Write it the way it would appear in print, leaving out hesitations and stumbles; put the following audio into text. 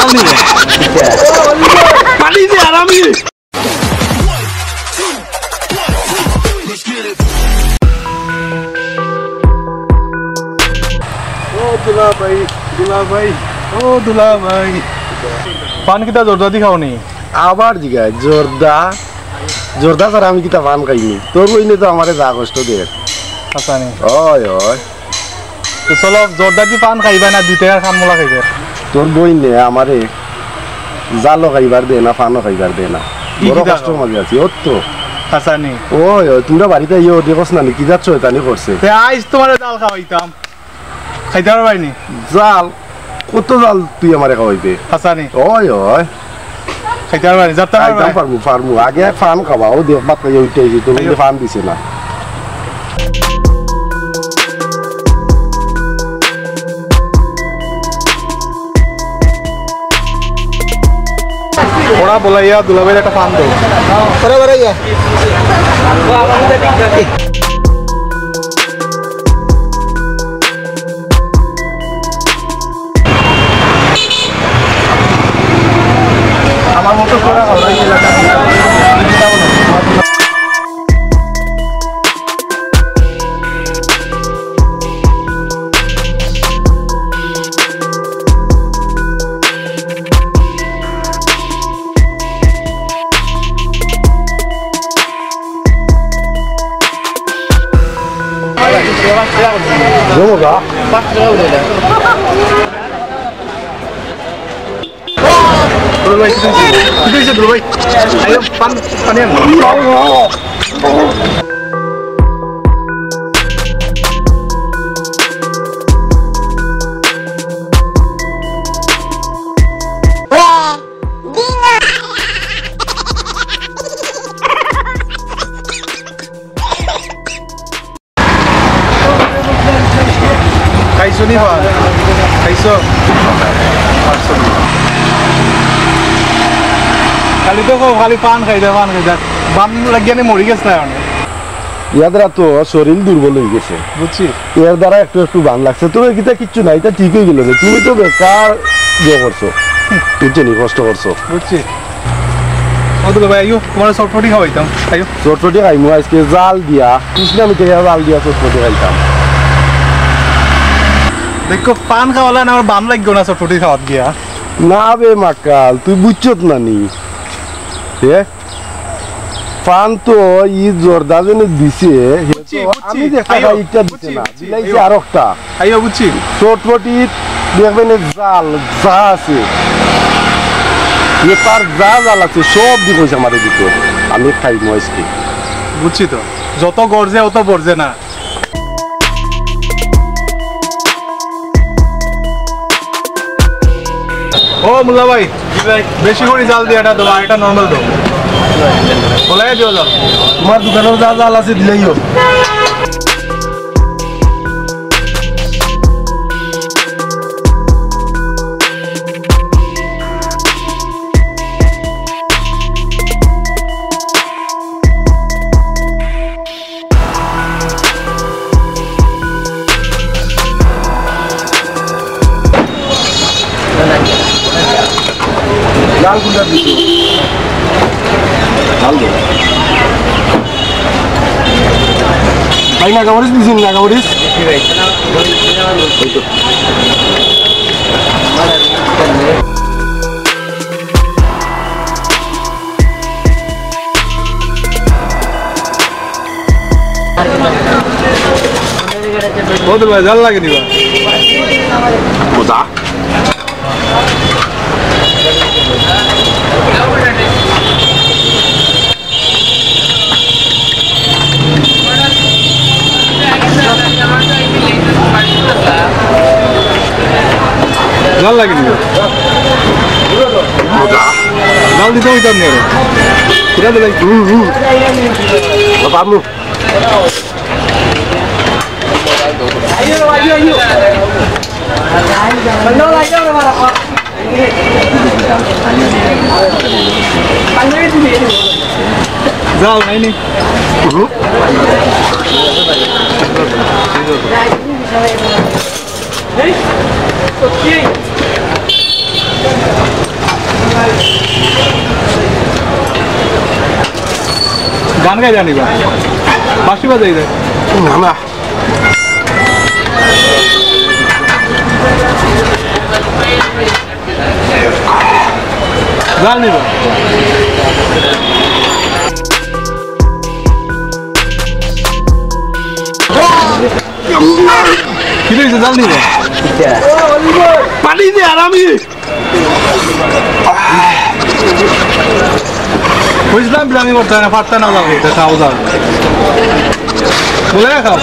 জাল নিবে পানি দে আরামি দুলা ভাই ও দুলা ভাই পান কিতা জর্দা দি খাওনি আবার জিগা জর্দা স্যার আমি কিতা পান খাইনি তোর বইনে তো আমারে যা কষ্ট দে আচ্ছা নি ওই ওই তো চলো জর্দা দি পান খাইবা না 2 টাকার খানমলা খাইবে তোর বইনে আমারে জালো খাইবার দে না পানও খাইবার দে না বড় কষ্ট মাঝে আছি ওর তো আচ্ছা নি ওই ওই তোমরা বাড়িতে ইয়ে দেখোস না কি যাচ্ছ তানি করছে তে আইস তোমার জাল খাওয়াইতাম খাইতে পারবাইনি জাল কত জাল তুই আমারে খাওয়াইবে আচ্ছা নি ওই ওই খাইতে পারবাইনি যাত্রা পারবো আগে ফান খাওয়াও দেখ বাত উঠে তুমি ফান দিছে না ওরা বলাইয়া দুলাভাইয়ের একটা ফান দেবো করে করে আমার মতো করে Yoga. Dulu baik itu bisa dulu baik. Ayo panen. Kaiso nih Pak, Kaiso. Kali itu kok kali pan খাইতে বাম লাগিয়ে মরি গেছে না ইয়ার দ্বারা তো শরীর দুর্বল হয়ে গেছে বুঝছি এর দ্বারা একটু একটু বান লাগছে তোর কিটা কিচ্ছু নাই এটা ঠিক হয়ে গেল রে তুমি তো বেকার ইয়ে করছো তুই নি কষ্ট করছো বুঝছি ওদুলো ভাই আইও তোমার চটপটি খাওয়াইতাম আইও চটপটি খাইমু আজকে জাল দিয়া কৃষ্ণ আমি থেকে জাল দিয়া চটপটি খাইতাম দেখো পান খাওয়ালা না আমার বাম লাগবে না চটপটি খাওয়াত গিয়া না বে মাকাল তুই বুঝছত না নি পান তো ই জর্দা জনে দিছে আমি দেখা ইটা দিছে না দিলাইছে আর একটা আইও বুঝছি চটপটি দেখবেন জাল যা আছে তার যা জাল আছে সব দি কইছে আমাদের দিতে আমি খাই মজকে বুঝছি তো যত গর্জে অত বর্জে না ও মুল্লা ভাই বেশি করে জাল দিয়ে এটা দেবো এটা নর্মাল দেবো বলাই দিও জাল তোমার দোকানের যা জাল আছে দিলেইও লাল গুলা দিছো লাল দে ভাই না গামরিস দিছেন না গামরিস বহুত ভাই জাল লাগে দিবা মজা জাল লাগে দিবা জাল দিতে হইতাম না কিরা দিলাই বাবু জাল নাই নি গান গাই জানি বা বাঁশি বাজাই দেয় না জাল নিবা কি রয়েছে জাল নিবা পানি দে আর আমি বুঝলাম আমি করতে না পারতে না যাবো খাও যাও বলে খাও